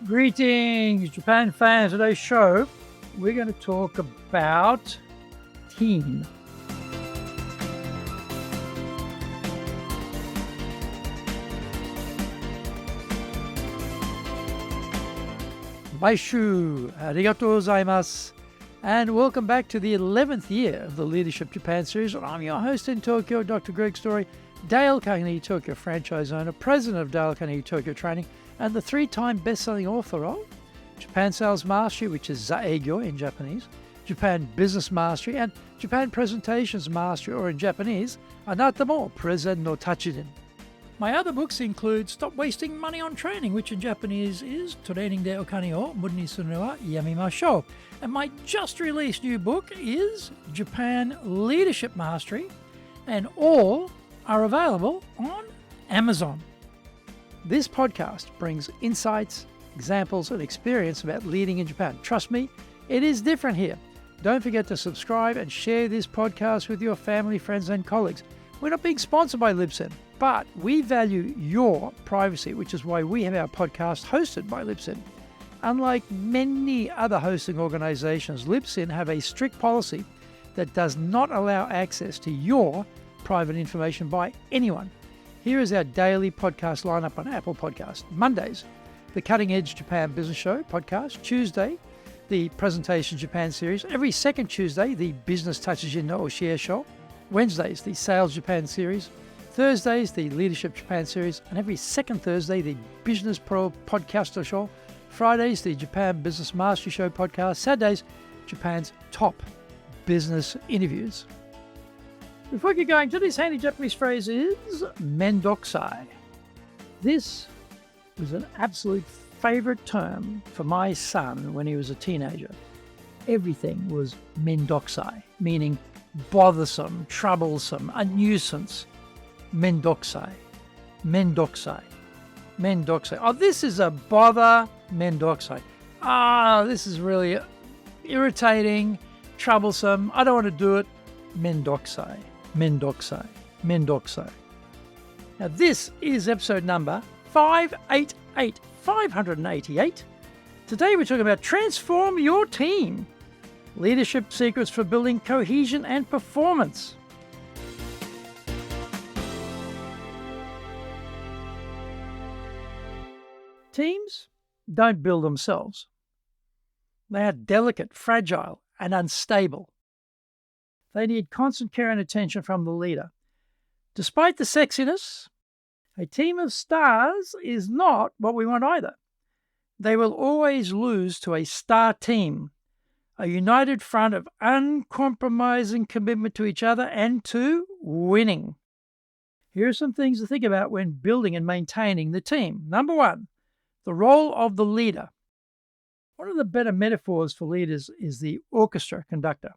Greetings, Japan fans. Today's show, we're going to talk about team. Baishu, arigatou gozaimasu. And welcome back to the 11th year of the Leadership Japan series. I'm your host in Tokyo, Dr. Greg Story, Dale Carnegie Tokyo franchise owner, president of Dale Carnegie Tokyo Training, and the 3-time best-selling author of Japan Sales Mastery, which is Zaegyo in Japanese, Japan Business Mastery, and Japan Presentations Mastery, or in Japanese, Anata mo Prezen no Tachiden. My other books include Stop Wasting Money on Training, which in Japanese is Training de Okane o Muri ni suru no wa yamimashou. And my just released new book is Japan Leadership Mastery, and all are available on Amazon. This podcast brings insights, examples, and experience about leading in Japan. Trust me, it is different here. Don't forget to subscribe and share this podcast with your family, friends, and colleagues. We're not being sponsored by Libsyn, but we value your privacy, which is why we have our podcast hosted by Libsyn. Unlike many other hosting organizations, Libsyn have a strict policy that does not allow access to your private information by anyone. Here is our daily podcast lineup on Apple Podcasts. Mondays, the Cutting Edge Japan Business Show podcast. Tuesday, the Presentation Japan series. Every second Tuesday, the Business Touches in no Share Show. Wednesdays, the Sales Japan series. Thursdays, the Leadership Japan series. And every second Thursday, the Business Pro Podcaster Show. Fridays, the Japan Business Mastery Show podcast. Saturdays, Japan's top business interviews. Before we get going, today's handy Japanese phrase is mendokusai. This was an absolute favorite term for my son when he was a teenager. Everything was mendokusai, meaning bothersome, troublesome, a nuisance. Mendokusai, mendokusai, mendokusai. Oh, this is a bother, mendokusai. This is really irritating, troublesome. I don't want to do it. Mendokusai, mendokusai, mendokusai. Now this is episode number 588. Today we're talking about transform your team. Leadership secrets for building cohesion and performance. Teams don't build themselves. They are delicate, fragile, and unstable. They need constant care and attention from the leader. Despite the sexiness, a team of stars is not what we want either. They will always lose to a star team, a united front of uncompromising commitment to each other and to winning. Here are some things to think about when building and maintaining the team. Number one, the role of the leader. One of the better metaphors for leaders is the orchestra conductor.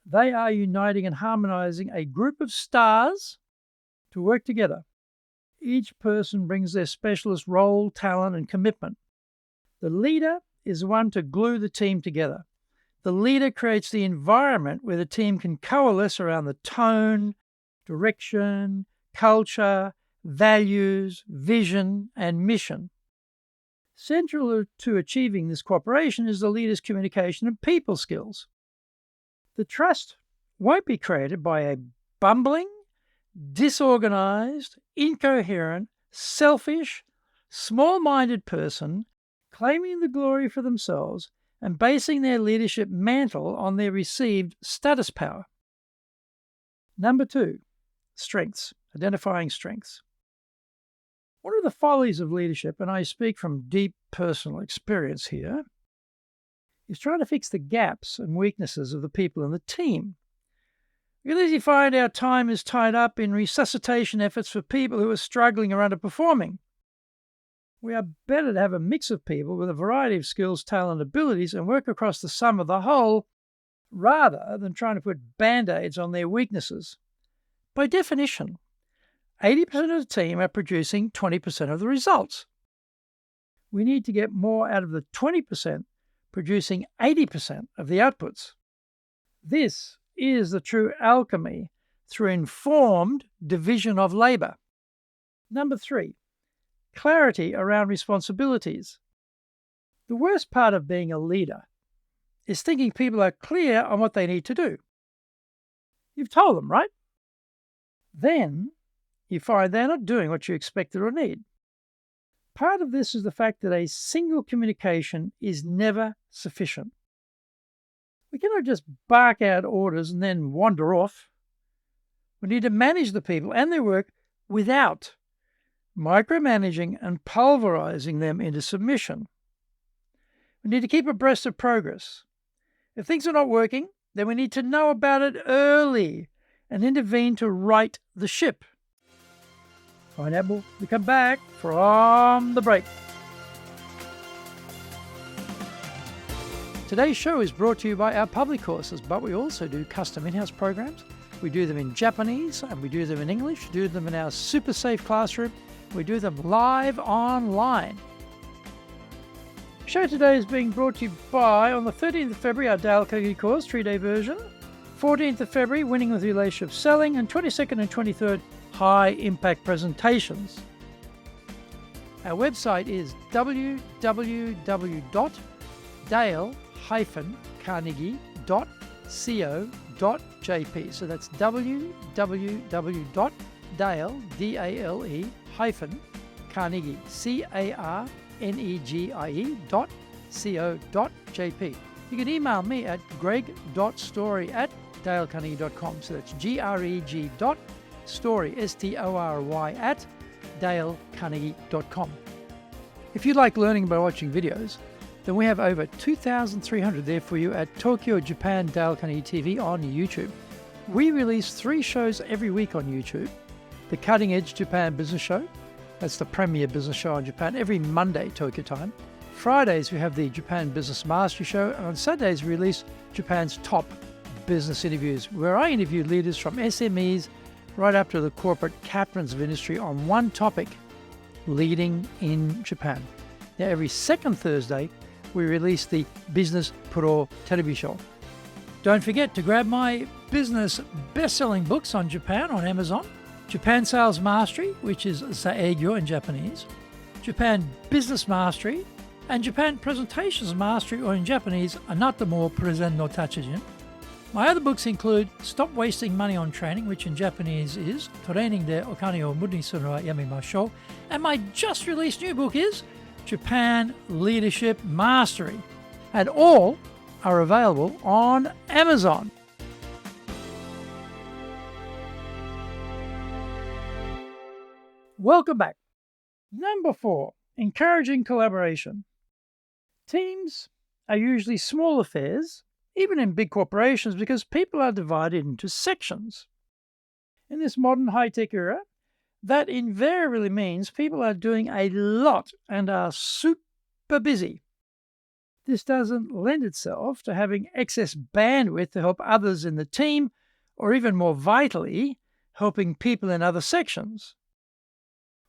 They are uniting and harmonizing a group of stars to work together. Each person brings their specialist role, talent, and commitment. The leader is the one to glue the team together. The leader creates the environment where the team can coalesce around the tone, direction, culture, values, vision, and mission. Central to achieving this cooperation is the leader's communication and people skills. The trust won't be created by a bumbling, disorganised, incoherent, selfish, small-minded person claiming the glory for themselves and basing their leadership mantle on their received status power. Number two, strengths, identifying strengths. One of the follies of leadership, and I speak from deep personal experience here, is trying to fix the gaps and weaknesses of the people in the team. We can easily find our time is tied up in resuscitation efforts for people who are struggling or underperforming. We are better to have a mix of people with a variety of skills, talent, abilities, and work across the sum of the whole, rather than trying to put band-aids on their weaknesses. By definition, 80% of the team are producing 20% of the results. We need to get more out of the 20%, producing 80% of the outputs. This is the true alchemy through informed division of labour. Number three, clarity around responsibilities. The worst part of being a leader is thinking people are clear on what they need to do. You've told them, right? Then you find they're not doing what you expected or need. Part of this is the fact that a single communication is never sufficient. We cannot just bark out orders and then wander off. We need to manage the people and their work without micromanaging and pulverizing them into submission. We need to keep abreast of progress. If things are not working, then we need to know about it early and intervene to right the ship. Find out more when we come back from the break. Today's show is brought to you by our public courses, but we also do custom in-house programs. We do them in Japanese and we do them in English, do them in our super safe classroom. We do them live online. The show today is being brought to you by, on the 13th of February, our Dale Carnegie course, 3-day version. 14th of February, Winning with Relationship Selling. And 22nd and 23rd, High Impact Presentations. Our website is www.dale-carnegie.co.jp. So that's www.dale-carnegie, carnegie.co.jp. You can email me at greg.story@dalecarnegie.com. So that's greg.story, STORY, at dalecarnegie.com. If you like learning by watching videos, then we have over 2,300 there for you at Tokyo, Japan, Dale Carnegie TV on YouTube. We release 3 shows every week on YouTube. The Cutting Edge Japan Business Show, that's the premier business show in Japan, every Monday, Tokyo time. Fridays, we have the Japan Business Mastery Show, and on Saturdays, we release Japan's top business interviews, where I interview leaders from SMEs right up to the corporate captains of industry on one topic, leading in Japan. Now, every second Thursday, we release the Business Pro Television. Don't forget to grab my business best-selling books on Japan on Amazon. Japan Sales Mastery, which is Saegyo in Japanese, Japan Business Mastery, and Japan Presentations Mastery, or in Japanese, Anata mo Presen no Tachijin. My other books include Stop Wasting Money on Training, which in Japanese is Training de Okane o Muda ni suru wa yamemashou, and my just released new book is Japan Leadership Mastery, and all are available on Amazon. Welcome back. Number 4, encouraging collaboration. Teams are usually small affairs, even in big corporations, because people are divided into sections. In this modern high-tech era, that invariably means people are doing a lot and are super busy. This doesn't lend itself to having excess bandwidth to help others in the team, or even more vitally, helping people in other sections.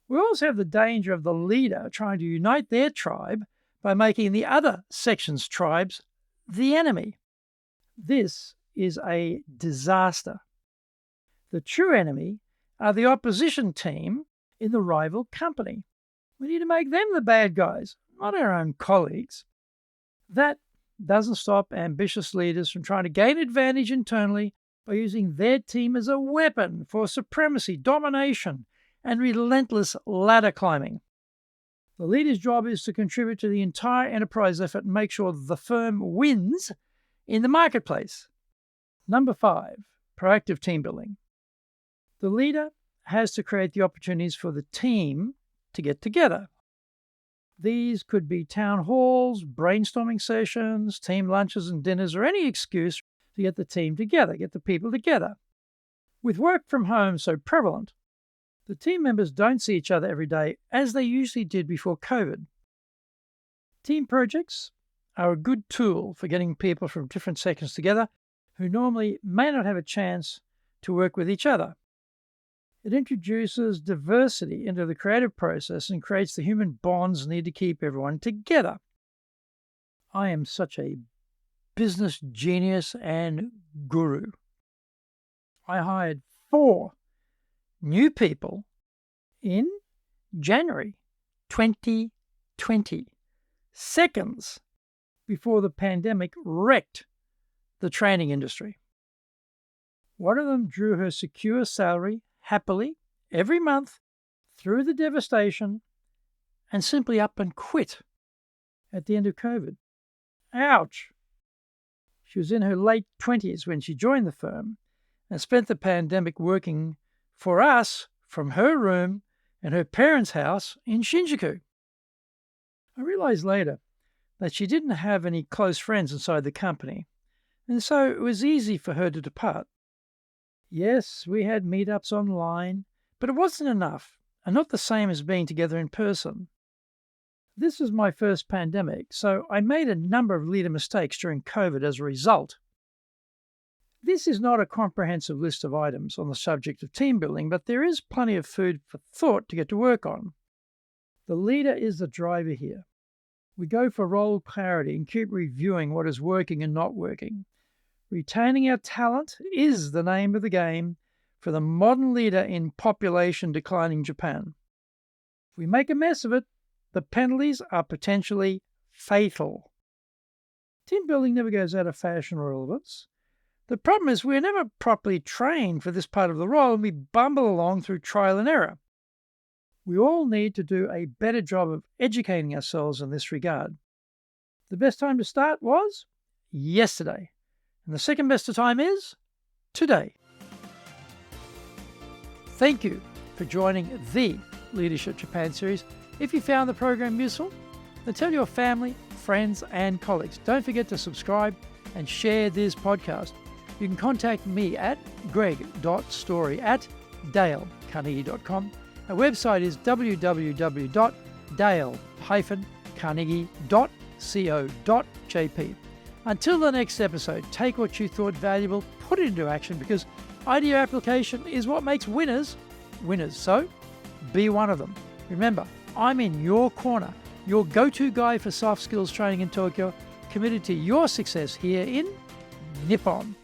We also have the danger of the leader trying to unite their tribe by making the other section's tribes the enemy. This is a disaster. The true enemy are the opposition team in the rival company. We need to make them the bad guys, not our own colleagues. That doesn't stop ambitious leaders from trying to gain advantage internally by using their team as a weapon for supremacy, domination, and relentless ladder climbing. The leader's job is to contribute to the entire enterprise effort and make sure the firm wins in the marketplace. Number 5, proactive team building. The leader has to create the opportunities for the team to get together. These could be town halls, brainstorming sessions, team lunches and dinners, or any excuse to get the team together, get the people together. With work from home so prevalent, the team members don't see each other every day as they usually did before COVID. Team projects are a good tool for getting people from different sections together who normally may not have a chance to work with each other. It introduces diversity into the creative process and creates the human bonds needed to keep everyone together. I am such a business genius and guru. I hired 4 new people in January 2020. seconds before the pandemic wrecked the training industry. One of them drew her secure salary happily every month through the devastation and simply up and quit at the end of COVID. Ouch! She was in her late 20s when she joined the firm and spent the pandemic working for us from her room in her parents' house in Shinjuku. I realized later that she didn't have any close friends inside the company, and so it was easy for her to depart. Yes, we had meetups online, but it wasn't enough, and not the same as being together in person. This was my first pandemic, so I made a number of leader mistakes during COVID as a result. This is not a comprehensive list of items on the subject of team building, but there is plenty of food for thought to get to work on. The leader is the driver here. We go for role clarity and keep reviewing what is working and not working. Retaining our talent is the name of the game for the modern leader in population declining Japan. If we make a mess of it, the penalties are potentially fatal. Team building never goes out of fashion or relevance. The problem is we're never properly trained for this part of the role and we bumble along through trial and error. We all need to do a better job of educating ourselves in this regard. The best time to start was yesterday, and the second best time is today. Thank you for joining the Leadership Japan series. If you found the program useful, then tell your family, friends, and colleagues. Don't forget to subscribe and share this podcast. You can contact me at greg.story@dalecarnegie.com. Our website is www.dale-carnegie.co.jp. Until the next episode, take what you thought valuable, put it into action, because idea application is what makes winners winners. So, be one of them. Remember, I'm in your corner, your go-to guy for soft skills training in Tokyo, committed to your success here in Nippon.